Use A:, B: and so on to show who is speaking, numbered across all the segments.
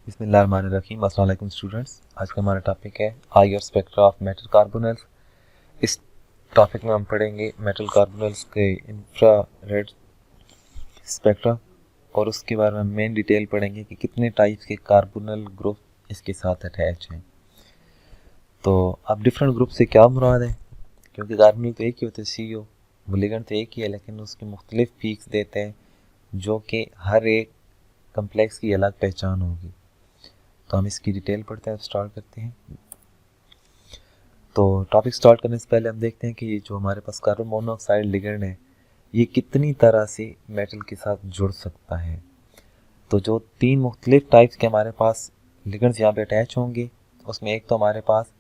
A: बिस्मिल्लाहिर्रहमानिर्रहीम। अस्सलाम वालेकुम स्टूडेंट्स। आज का हमारा टॉपिक है हायर स्पेक्ट्रा ऑफ मेटल कार्बोनल्स। इस टॉपिक में हम पढ़ेंगे मेटल कार्बोनल्स के इंफ्रारेड स्पेक्ट्रा और उसके बारे में मेन डिटेल पढ़ेंगे कि कितने टाइप्स के कार्बोनल ग्रुप इसके साथ अटैच हैं। तो अब डिफरेंट ग्रुप से क्या मुराद है, क्योंकि कार्बोनल तो एक ही होते हैं, CO लिगेंड तो एक ही है, लेकिन उसके मुख्तलिफ पीक्स देते हैं जो कि हर एक कम्प्लेक्स की अलग पहचान होगी। तो हम इसकी डिटेल पढ़ते हैं, स्टार्ट करते हैं। तो टॉपिक स्टार्ट करने से पहले हम देखते हैं कि जो हमारे पास कार्बन मोनोऑक्साइड लिगेंड है ये कितनी तरह से मेटल के साथ जुड़ सकता है। तो जो तीन मुख्तलिफ टाइप्स के हमारे पास लिगेंड्स यहाँ पे अटैच होंगे, उसमें एक तो हमारे पास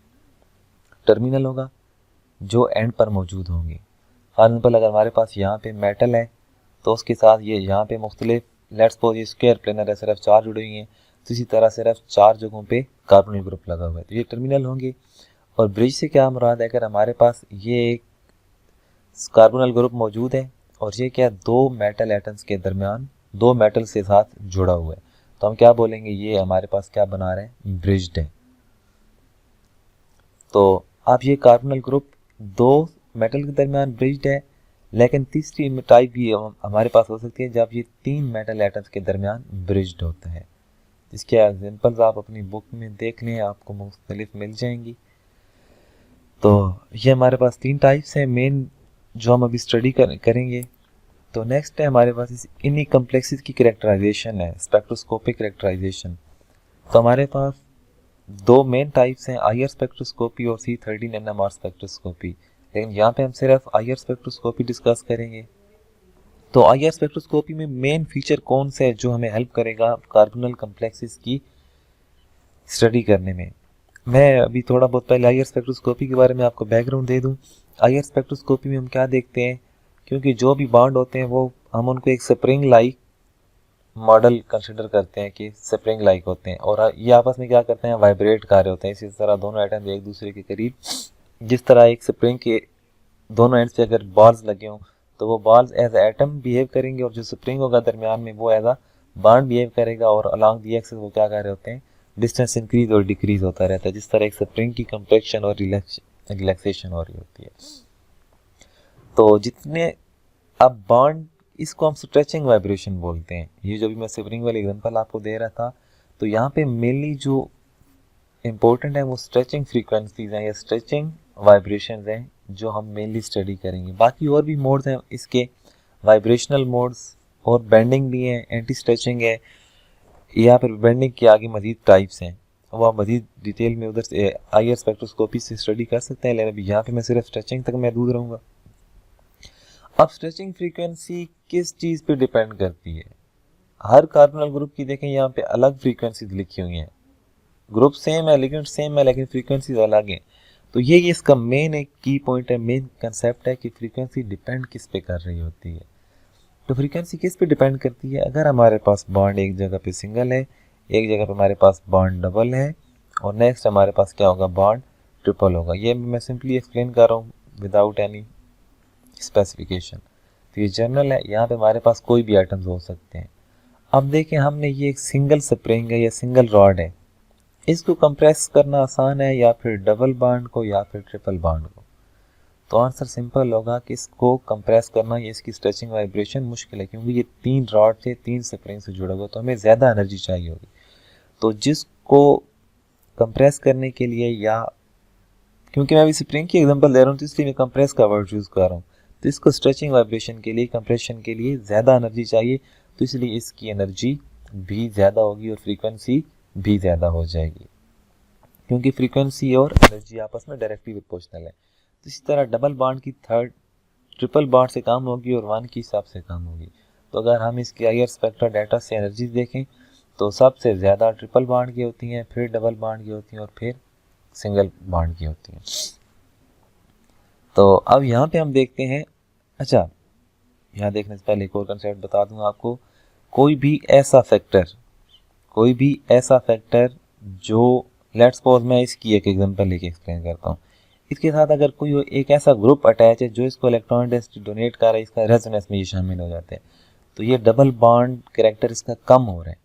A: टर्मिनल होगा जो एंड पर मौजूद होंगे। फॉर एग्जाम्पल अगर हमारे पास यहाँ पे मेटल है तो उसके साथ ये यहाँ पे मुख्तलिफ लेट्स सपोज ये स्क्वायर प्लेनर है, सिर्फ 4 जुड़ी हुई हैं, तो इसी तरह सिर्फ 4 जगहों पे कार्बोनिल ग्रुप लगा हुआ है, तो ये टर्मिनल होंगे। और ब्रिज से क्या मुराद है, अगर हमारे पास ये एक कार्बोनिल ग्रुप मौजूद है और ये क्या दो मेटल एटम्स के दरमियान दो मेटल से साथ जुड़ा हुआ है, तो हम क्या बोलेंगे, ये हमारे पास क्या बना रहे हैं, ब्रिज्ड है। तो अब ये कार्बोनिल ग्रुप दो मेटल के दरमियान ब्रिज्ड है, लेकिन तीसरी टाइप भी हमारे पास हो सकती है जब ये तीन मेटल एटम्स के दरमियान ब्रिज्ड होता है। इसके एग्जांपल्स आप अपनी बुक में देख लें, आपको मुख्तलिफ मिल जाएंगी। तो ये हमारे पास तीन टाइप्स हैं मेन जो हम अभी स्टडी करेंगे। तो नेक्स्ट है हमारे पास इन्हीं कम्प्लेक्सेस की कैरेक्टराइजेशन है, स्पेक्ट्रोस्कोपिक कैरेक्टराइजेशन। तो हमारे पास दो मेन टाइप्स हैं, आईआर स्पेक्ट्रोस्कोपी और C13 NMR स्पेक्ट्रोस्कोपी, लेकिन यहाँ पे हम सिर्फ आईआर स्पेक्ट्रोस्कोपी डिस्कस करेंगे। तो आईआर स्पेक्ट्रोस्कोपी में मेन फीचर कौन सा है जो हमें हेल्प करेगा कार्बोनल कम्प्लेक्सेस की स्टडी करने में। मैं अभी थोड़ा बहुत पहले आईआर स्पेक्ट्रोस्कोपी के बारे में आपको बैकग्राउंड दे दूं। आईआर स्पेक्ट्रोस्कोपी में हम क्या देखते हैं, क्योंकि जो भी बॉन्ड होते हैं वो हम उनको एक स्प्रिंग लाइक मॉडल कंसिडर करते हैं कि स्प्रिंग लाइक होते हैं और ये आपस में क्या करते हैं, वाइब्रेट कर रहे होते हैं। इसी तरह दोनों एटम एक दूसरे के करीब, जिस तरह एक स्प्रिंग के दोनों एंड्स पे अगर बॉल्स लगे हों तो वो बॉल्स एज एटम बिहेव करेंगे और जो स्प्रिंग होगा दरमियान में वो एज अ बॉन्ड बिहेव करेगा, और अलॉन्ग दी एक्सिस वो क्या कर रहे होते हैं, डिस्टेंस इंक्रीज और डिक्रीज होता रहता है, जिस तरह एक स्प्रिंग की कंट्रैक्शन और रिलैक्सेशन हो रही होती है। तो जितने अब बॉन्ड, इसको हम स्ट्रेचिंग वाइब्रेशन बोलते हैं। ये जो भी मैं स्प्रिंग वाली एग्जांपल आपको दे रहा था, तो यहाँ पे मेनली जो इम्पोर्टेंट है वो स्ट्रेचिंग फ्रीक्वेंसीज हैं या स्ट्रेचिंग वाइब्रेशंस हैं जो हम मेनली स्टडी करेंगे। बाकी और भी मोड्स हैं इसके, वाइब्रेशनल मोड्स और बेंडिंग भी हैं, एंटी स्ट्रेचिंग है, या फिर बेंडिंग के आगे मजीद टाइप्स हैं, वो आप मजीद डिटेल में उधर से आईआर स्पेक्ट्रोस्कोपी से स्टडी कर सकते हैं, लेकिन अभी यहाँ पे मैं सिर्फ स्ट्रेचिंग तक महदूद रहूँगा। अब स्ट्रेचिंग फ्रीक्वेंसी किस चीज़ पे डिपेंड करती है, हर कार्बोनल ग्रुप की देखें यहाँ पे अलग फ्रीक्वेंसीज लिखी हुई हैं, ग्रुप सेम है, लिगेंड सेम है, लेकिन फ्रीक्वेंसीज अलग हैं। तो ये इसका मेन एक की पॉइंट है, मेन कंसेप्ट है कि फ्रीक्वेंसी डिपेंड किस पे कर रही होती है। तो फ्रीक्वेंसी किस पे डिपेंड करती है, अगर हमारे पास बॉन्ड एक जगह पे सिंगल है, एक जगह पे हमारे पास बॉन्ड डबल है, और नेक्स्ट हमारे पास क्या होगा, बॉन्ड ट्रिपल होगा। ये मैं सिंपली एक्सप्लेन कर रहा हूँ विदाउट एनी स्पेसिफिकेशन। तो ये जनरल है, यहाँ पे हमारे पास कोई भी आइटम्स हो सकते हैं। अब देखें, हमने ये एक सिंगल स्प्रिंग है या सिंगल रॉड है, इसको कंप्रेस करना आसान है या फिर डबल बॉन्ड को या फिर ट्रिपल बॉन्ड को। तो आंसर सिंपल होगा कि इसको कंप्रेस करना या इसकी स्ट्रेचिंग वाइब्रेशन मुश्किल है, क्योंकि ये तीन रॉड से तीन स्प्रिंग से जुड़ा हुआ, तो हमें ज़्यादा एनर्जी चाहिए होगी। तो जिसको कंप्रेस करने के लिए, या क्योंकि मैं अभी स्प्रिंग की एग्जांपल दे रहा हूँ तो इसलिए मैं कंप्रेस का वर्ड यूज़ कर रहा हूँ, तो इसको स्ट्रेचिंग वाइब्रेशन के लिए, कंप्रेशन के लिए ज़्यादा एनर्जी चाहिए, तो इसलिए इसकी एनर्जी भी ज़्यादा होगी और फ्रीक्वेंसी भी ज़्यादा हो जाएगी, क्योंकि फ्रीक्वेंसी और एनर्जी आपस में डायरेक्टली प्रोपोर्शनल है। तो इसी तरह डबल बॉन्ड की थर्ड ट्रिपल बॉन्ड से कम होगी और वन की सबसे कम होगी। तो अगर हम इसके आईआर स्पेक्ट्रा डाटा से एनर्जी देखें तो सबसे ज़्यादा ट्रिपल बॉन्ड की होती हैं, फिर डबल बॉन्ड की होती हैं और फिर सिंगल बॉन्ड की होती हैं। तो अब यहाँ पे हम देखते हैं, अच्छा यहाँ देखने से पहले एक और कंसेप्ट बता दूँ आपको, कोई भी ऐसा फैक्टर जो, लेट्स सपोज मैं इसकी एक एग्जांपल लेके एक्सप्लेन करता हूँ, इसके साथ अगर कोई एक ऐसा ग्रुप अटैच है जो इसको इलेक्ट्रॉन डेंसिटी डोनेट कर रहा है, इसका रेजोनेंस में ये शामिल हो जाते हैं, तो ये डबल बॉन्ड कैरेक्टर इसका कम हो रहा है।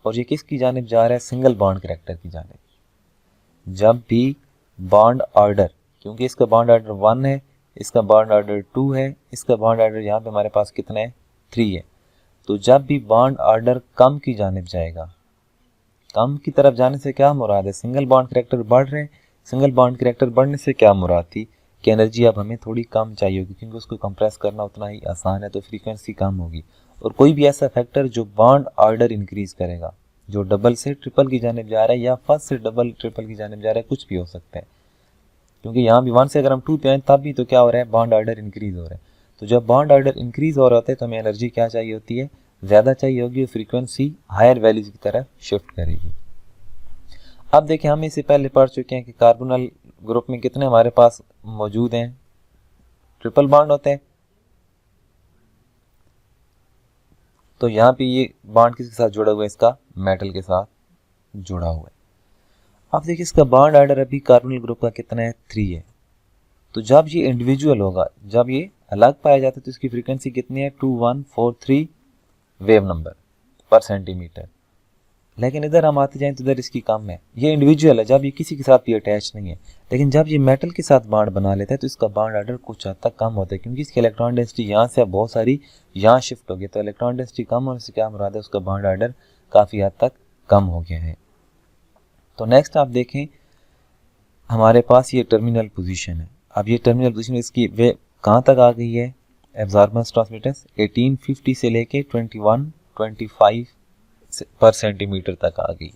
A: और ये किसकी जानिब जा रहा है, सिंगल बॉन्ड करैक्टर की जानिब। जब भी बॉन्ड ऑर्डर, क्योंकि इसका बॉन्ड ऑर्डर 1 है, इसका बॉन्ड ऑर्डर 2 है, इसका बॉन्ड ऑर्डर यहाँ पे हमारे पास कितना है, 3 है, तो जब भी बॉन्ड ऑर्डर कम की जानिब जाएगा, कम की तरफ जाने से क्या मुराद है, सिंगल बॉन्ड करैक्टर बढ़ रहे हैं, सिंगल बॉन्ड करैक्टर बढ़ने से क्या मुराद थी कि एनर्जी अब हमें थोड़ी कम चाहिए होगी, क्योंकि उसको कंप्रेस करना उतना ही आसान है, तो फ्रीक्वेंसी कम होगी। और कोई भी ऐसा फैक्टर जो बॉन्ड ऑर्डर इंक्रीज करेगा, जो डबल से ट्रिपल की जानिब जा रहा है या फर्स्ट से डबल ट्रिपल की जानिब जा रहा है, कुछ भी हो सकता है, क्योंकि यहाँ भी 1 से अगर हम 2 पे आए तब भी तो क्या हो रहा है, बॉन्ड ऑर्डर इंक्रीज हो रहा है। तो जब बॉन्ड ऑर्डर इंक्रीज हो रहा होता है तो हमें एनर्जी क्या चाहिए होती है, ज़्यादा चाहिए होगी, और फ्रीक्वेंसी हायर वैल्यूज की तरफ शिफ्ट करेगी। अब देखिए, हम इससे पहले पढ़ चुके हैं कि कार्बोनल ग्रुप में कितने हमारे पास मौजूद हैं, ट्रिपल बॉन्ड होते हैं। तो यहाँ पे ये बॉन्ड किसके साथ जुड़ा हुआ है, इसका मेटल के साथ जुड़ा हुआ है। अब देखिए, इसका बॉन्ड ऑर्डर अभी कार्बोनिल ग्रुप का कितना है, 3 है। तो जब ये इंडिविजुअल होगा, जब ये अलग पाया जाता है तो इसकी फ्रीक्वेंसी कितनी है, 2143 वेव नंबर पर सेंटीमीटर। लेकिन इधर हम आते जाएं तो इधर इसकी कम है, ये इंडिविजुअल है, जब ये किसी के साथ भी अटैच नहीं है। लेकिन जब ये मेटल के साथ बॉन्ड बना लेता है तो इसका बॉन्ड ऑर्डर कुछ हद तक कम होता है, क्योंकि इसकी इलेक्ट्रॉन डेंसिटी यहाँ से अब बहुत सारी यहाँ शिफ्ट हो गई। तो इलेक्ट्रॉन डेंसिटी कम होने से क्या मुराद है, उसका बॉन्ड ऑर्डर काफ़ी हद तक कम हो गया है। तो नेक्स्ट आप देखें, हमारे पास ये टर्मिनल पोजीशन है। अब ये टर्मिनल पोजीशन इसकी वे कहाँ तक आ गई है, एब्जॉर्बेंस ट्रांसमिटेंस 1850 से लेके 2125 पर सेंटीमीटर तक आ गई।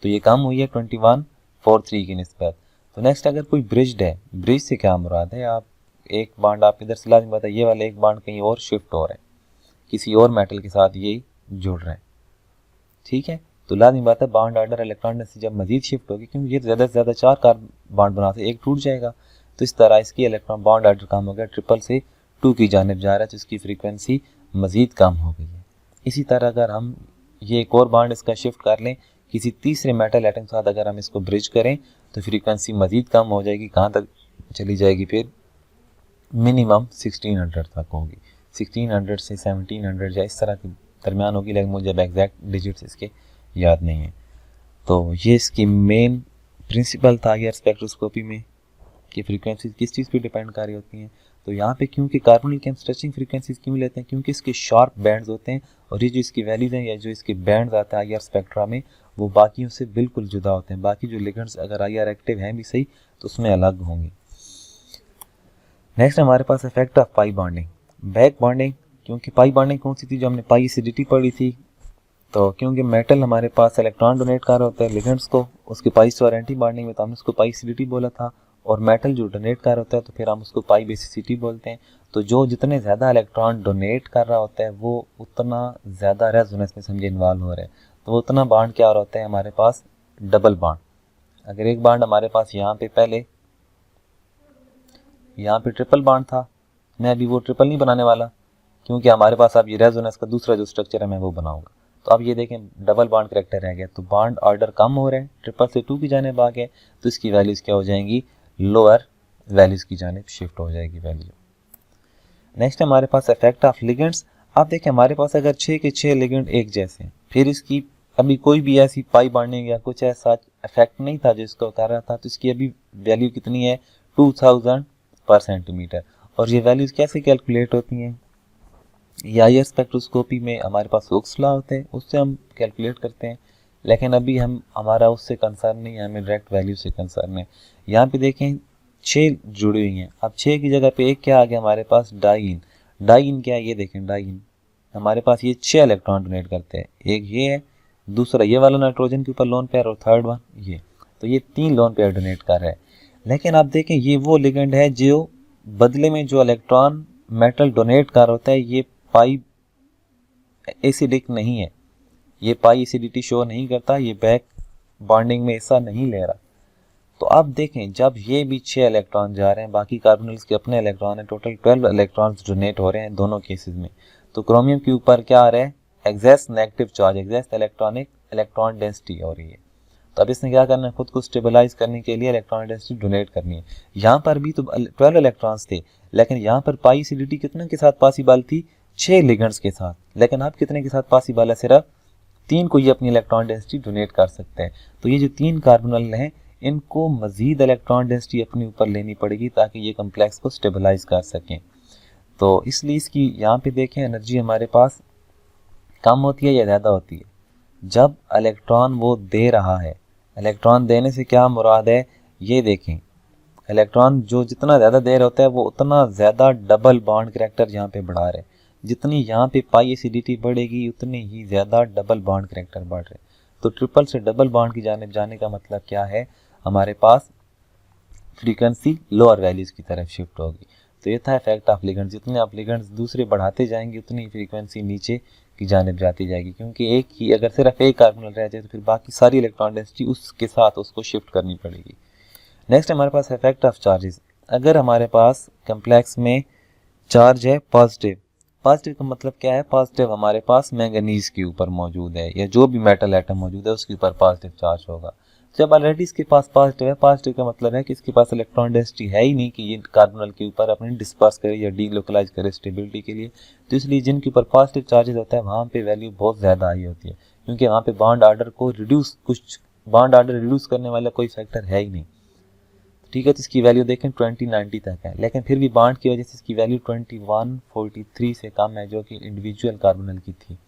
A: तो ये कम हुई है 2143 की निस्बत। तो नेक्स्ट, अगर कोई ब्रिज्ड है, ब्रिज से क्या मुराद है, आप एक बॉन्ड आप इधर से लाजमी बताइए, ये वाला एक बॉन्ड कहीं और शिफ्ट हो रहा है, किसी और मेटल के साथ ये जुड़ रहा है, ठीक है। तो लाजमी बात है बॉन्ड ऑर्डर इलेक्ट्रॉन डेंसिटी जब मजीद शिफ्ट होगी, क्योंकि ये ज़्यादा से ज़्यादा 4 कार्बन बॉन्ड बनाते, एक टूट जाएगा, तो इस तरह इसकी इलेक्ट्रॉन बॉन्ड ऑर्डर कम हो गया, ट्रिपल से 2 की जानिब जा रहा है, तो इसकी फ्रीक्वेंसी मजीद कम हो गई है। इसी तरह अगर हम ये एक और बॉन्ड इसका शिफ्ट कर लें, किसी तीसरे मेटल एटम के साथ अगर हम इसको ब्रिज करें तो फ्रीक्वेंसी मजीद कम हो जाएगी, कहाँ तक चली जाएगी, फिर मिनिमम 1600 तक होगी, 1600 से 1700 या इस तरह के दरमियान होगी, लेकिन मुझे अब एग्जैक्ट डिजिट्स इसके याद नहीं है। तो ये इसकी मेन प्रिंसिपल था यार स्पेक्ट्रोस्कोपी में कि फ्रीक्वेंसी किस चीज़ पे डिपेंड कर रही होती हैं। तो यहाँ पे क्योंकि कार्बोनिल के हम स्ट्रेचिंग फ्रीक्वेंसीज क्यों लेते हैं, क्योंकि इसके शार्प बैंड्स होते हैं, और ये जो इसकी वैल्यूज हैं या जो इसके बैंड्स आता है आईआर स्पेक्ट्रा में, वो बाकियों से बिल्कुल जुदा होते हैं। बाकी जो लिगेंड्स अगर आईआर एक्टिव हैं भी सही तो उसमें अलग होंगे। नेक्स्ट हमारे पास effect of pi bonding, back bonding. क्योंकि पाई बॉन्डिंग कौन सी थी, जो हमने पाई एसिडिटी पढ़ी थी। तो क्योंकि मेटल हमारे पास इलेक्ट्रॉन डोनेट कर रहा होता है लिगेंड्स को, उसके पाई और एंटी बॉन्डिंग में, तो हमने उसको पाई एसिडिटी बोला था। और मेटल जो डोनेट कर रहा होता है तो फिर हम उसको पाई बेसिसिटी बोलते हैं। तो जो जितने ज़्यादा इलेक्ट्रॉन डोनेट कर रहा होता है वो उतना ज़्यादा रेजोनेंस में समझे इन्वॉल्व हो रहा है, तो वो उतना बॉन्ड क्या हो रहा होता है हमारे पास, डबल बॉन्ड। अगर एक बॉन्ड हमारे पास यहाँ पे पहले यहाँ पे ट्रिपल बॉन्ड था, मैं अभी वो ट्रिपल नहीं बनाने वाला, क्योंकि हमारे पास अब ये रेजोनेंस का दूसरा जो स्ट्रक्चर है मैं वो बनाऊंगा। तो अब ये देखें डबल बॉन्ड करैक्टर रह गया, तो बॉन्ड ऑर्डर कम हो रहे हैं, ट्रिपल से 2 की जानिब आ गए, तो इसकी वैल्यूज़ क्या हो जाएंगी, लोअर वैल्यूज़ की जानिब शिफ्ट हो जाएगी वैल्यू। नेक्स्ट हमारे पास इफेक्ट ऑफ लिगेंड्स। आप देखें हमारे पास अगर 6 के 6 लिगेंड एक जैसे हैं, फिर इसकी अभी कोई भी ऐसी पाई बॉन्डिंग या कुछ ऐसा इफेक्ट नहीं था जो इसको उतार रहा था, तो इसकी अभी वैल्यू कितनी है, 2000 पर सेंटीमीटर। और ये वैल्यूज़ कैसे कैलकुलेट होती हैं, या ये स्पेक्ट्रोस्कोपी में हमारे पास हुक्स लॉ होते हैं, उससे हम कैलकुलेट करते हैं। लेकिन अभी हमारा उससे कंसर्न नहीं है, हमें डायरेक्ट वैल्यू से कंसर्न है। यहाँ पे देखें 6 जुड़ी हुई हैं, अब 6 की जगह पे एक क्या आ गया हमारे पास, डाइन। डाइन क्या है, ये देखें डाइन हमारे पास ये 6 इलेक्ट्रॉन डोनेट करते हैं, एक ये है, दूसरा ये वाला नाइट्रोजन के ऊपर लोन पेयर, और थर्ड वन ये, तो ये 3 लोन पेयर डोनेट कर रहा है। लेकिन आप देखें ये वो लिगेंड है जो बदले में जो इलेक्ट्रॉन मेटल डोनेट कर होता है, ये पाई एसिडिक नहीं है, ये पाई एसिडिटी शो नहीं करता, ये बैक बॉन्डिंग में हिस्सा नहीं ले रहा। तो अब देखें जब ये भी 6 इलेक्ट्रॉन जा रहे हैं, बाकी कार्बोनिल्स के अपने इलेक्ट्रॉन हैं, टोटल 12 इलेक्ट्रॉन्स डोनेट हो रहे हैं दोनों केसेस में। तो क्रोमियम के ऊपर क्या आ रहा है, एग्जैस्ट नेगेटिव चार्ज, एग्जैस्ट इलेक्ट्रॉन डेंसिटी हो रही है। तो अब इसने क्या करना है, खुद को स्टेबलाइज करने के लिए इलेक्ट्रॉन डेंसिटी डोनेट करनी है। यहाँ पर भी तो 12 इलेक्ट्रॉन्स थे, लेकिन यहाँ पर पाई एसिडिटी कितने के साथ पॉसिबल थी, 6 लिगेंड्स के साथ। लेकिन अब कितने के साथ पॉसिबल है, सिर्फ 3 को ये अपनी इलेक्ट्रॉन डेंसिटी डोनेट कर सकते हैं। तो ये जो 3 कार्बोनल हैं इनको मजीद इलेक्ट्रॉन डेंसिटी अपने ऊपर लेनी पड़ेगी ताकि ये कम्प्लेक्स को स्टेबलाइज कर सकें। तो इसलिए इसकी यहाँ पे देखें एनर्जी हमारे पास कम होती है या ज़्यादा होती है जब इलेक्ट्रॉन वो दे रहा है। इलेक्ट्रॉन देने से क्या मुराद है, ये देखें इलेक्ट्रॉन जो जितना ज़्यादा दे रहा होता है वो उतना ज़्यादा डबल बॉन्ड करैक्टर यहाँ पे बढ़ा रहे हैं। जितनी यहाँ पे पाई एसिडिटी बढ़ेगी उतनी ही ज़्यादा डबल बॉन्ड करैक्टर बढ़ रहे। तो ट्रिपल से डबल बॉन्ड की जानिब जाने का मतलब क्या है, हमारे पास फ्रीक्वेंसी लोअर वैल्यूज़ की तरफ शिफ्ट होगी। तो ये था इफेक्ट ऑफ लिगेंड्स। जितने आप लिगेंड्स दूसरे बढ़ाते जाएंगे उतनी फ्रीक्वेंसी नीचे की जानिब जाती जाएगी, क्योंकि एक ही अगर सिर्फ एक कार्बोनल रह जाए तो फिर बाकी सारी इलेक्ट्रॉन डेंसिटी उसके साथ उसको शिफ्ट करनी पड़ेगी। नेक्स्ट हमारे पास इफेक्ट ऑफ चार्जेस। अगर हमारे पास कम्प्लेक्स में चार्ज है पॉजिटिव, पॉजिटिव का मतलब क्या है, पॉजिटिव हमारे पास मैंगनीज के ऊपर मौजूद है या जो भी मेटल एटम मौजूद है उसके ऊपर पॉजिटिव चार्ज होगा। जब ऑलरेडी इसके पास पॉजिटिव है, पॉजिटिव का मतलब है कि इसके पास इलेक्ट्रॉन डेंसिटी है ही नहीं कि ये कार्बोनल के ऊपर अपने डिस्पर्स करे या डीलोकलाइज करे स्टेबिलिटी के लिए। तो इसलिए जिनके ऊपर पॉजिटिव चार्जेस होता है वहाँ पे वैल्यू बहुत ज़्यादा आई होती है, क्योंकि वहाँ पे बॉन्ड ऑर्डर को बॉन्ड ऑर्डर रिड्यूस करने वाला कोई फैक्टर है ही नहीं। ठीक है, तो इसकी वैल्यू देखें 2090 तक है, लेकिन फिर भी बॉन्ड की वजह से इसकी वैल्यू 2143 से कम है जो कि इंडिविजुअल कार्बोनल की थी।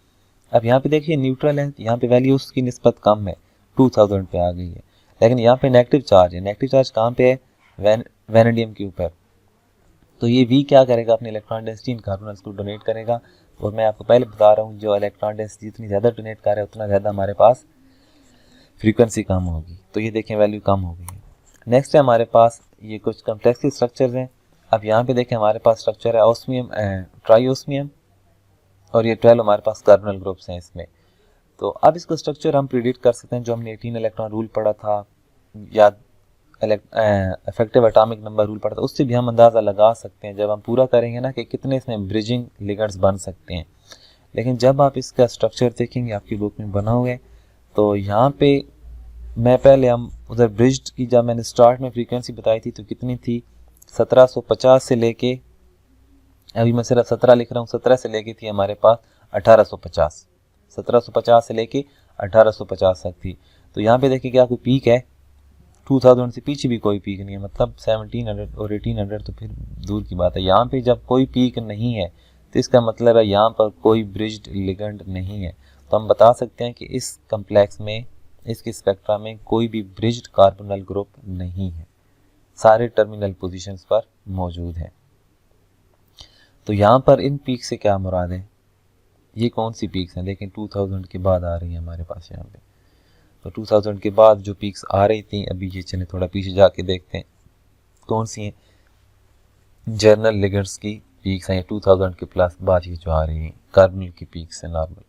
A: अब यहाँ पे देखिए न्यूट्रल है, यहाँ पे वैल्यू उसकी निस्बत कम है, 2000 पे आ गई है। लेकिन यहाँ पे नेगेटिव चार्ज है, नेगेटिव चार्ज कहाँ पे है, वैनेडियम के ऊपर। तो ये वी क्या करेगा, अपनी इलेक्ट्रॉन डेंसिटी इन कार्बोनल्स को डोनेट करेगा। और मैं आपको पहले बता रहा हूँ जो इलेक्ट्रॉन डेंसिटी जितनी ज़्यादा डोनेट कर रहा है उतना ज़्यादा हमारे पास फ्रीक्वेंसी कम होगी। तो ये देखें वैल्यू कम हो गई है। नेक्स्ट है हमारे पास ये कुछ कम्प्लेक्स स्ट्रक्चर्स हैं। अब यहाँ पे देखें हमारे पास स्ट्रक्चर है ऑस्मियम ट्राईओस्मियम और ये 12 हमारे पास कार्बोनल ग्रुप्स हैं इसमें। तो अब इसका स्ट्रक्चर हम प्रिडिक्ट कर सकते हैं, जो हमने 18 इलेक्ट्रॉन रूल पढ़ा था या इफेक्टिव एटॉमिक नंबर रूल पढ़ा था, उससे भी हम अंदाज़ा लगा सकते हैं जब हम पूरा करेंगे ना कि कितने इसमें ब्रिजिंग लिगेंड्स बन सकते हैं। लेकिन जब आप इसका स्ट्रक्चर देखेंगे आपकी बुक में बना हुआ है, तो यहाँ पे मैं पहले हम उधर ब्रिज्ड की जब मैंने स्टार्ट में फ्रीक्वेंसी बताई थी तो कितनी थी 1750 से लेके, अभी मैं सिर्फ 17 लिख रहा हूँ, 17 से लेके थी हमारे पास 1850, 1750 से लेके 1850 तक थी। तो यहाँ पे देखिए क्या कोई पीक है, 2000 से पीछे भी कोई पीक नहीं है, मतलब 1700 और 1800 तो फिर दूर की बात है। यहाँ पे जब कोई पीक नहीं है तो इसका मतलब है यहाँ पर कोई ब्रिज्ड लिगेंड नहीं है। तो हम बता सकते हैं कि इस कम्प्लेक्स में, इसके स्पेक्ट्रा में कोई भी ब्रिज्ड कार्बोनल ग्रुप नहीं है, सारे टर्मिनल पोजीशंस पर मौजूद हैं। तो यहाँ पर इन पीक से क्या मुराद है, ये कौन सी पीक्स हैं, देखें 2000 के बाद आ रही है हमारे पास यहाँ पे। तो 2000 के बाद जो पीक्स आ रही थी, अभी ये चले थोड़ा पीछे जाके देखते हैं कौन सी हैं। जर्नल लिगेंड्स की पीक्स हैं 2000 के प्लस बाद ये जो आ रही हैं कार्बोनल की पीक्स हैं नॉर्मल।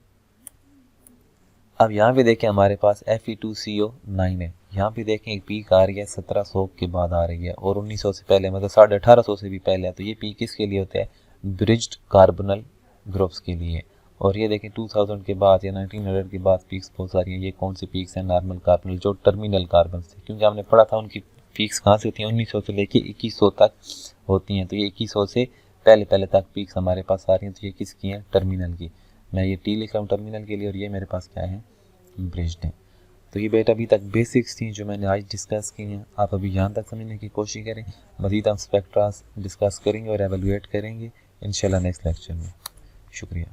A: अब यहाँ पे देखें हमारे पास Fe2CO9 है, यहाँ पे देखें एक पीक आ रही है 1700 के बाद आ रही है और 1900 से पहले, मतलब 1850 से भी पहले है। तो ये पीक किसके लिए होते हैं, ब्रिज्ड कार्बोनल ग्रुप्स के लिए। और ये देखें 2000 के बाद या 1900 के बाद पीक्स बहुत सारी हैं। ये कौन सी पीक्स हैं, नॉर्मल कार्बोनल जो टर्मिनल कार्बन से, क्योंकि हमने पढ़ा था उनकी पीक्स कहाँ से होती हैं, 1900 से लेके 2100 तक होती हैं। तो ये 2100 से पहले तक पीक्स हमारे पास आ रही हैं। तो ये किसकी हैं, टर्मिनल की। मैं ये टी लिख रहा हूँ टर्मिनल के लिए और ये मेरे पास क्या है, ब्रिज्ड है। तो ये बेटा अभी तक बेसिक्स थी जो मैंने आज डिस्कस की हैं। आप अभी यहाँ तक समझने की कोशिश करें, मज़ीद हम स्पेक्ट्रा डिस्कस करेंगे और एवेलुएट करेंगे इंशाल्लाह नेक्स्ट लेक्चर में। शुक्रिया।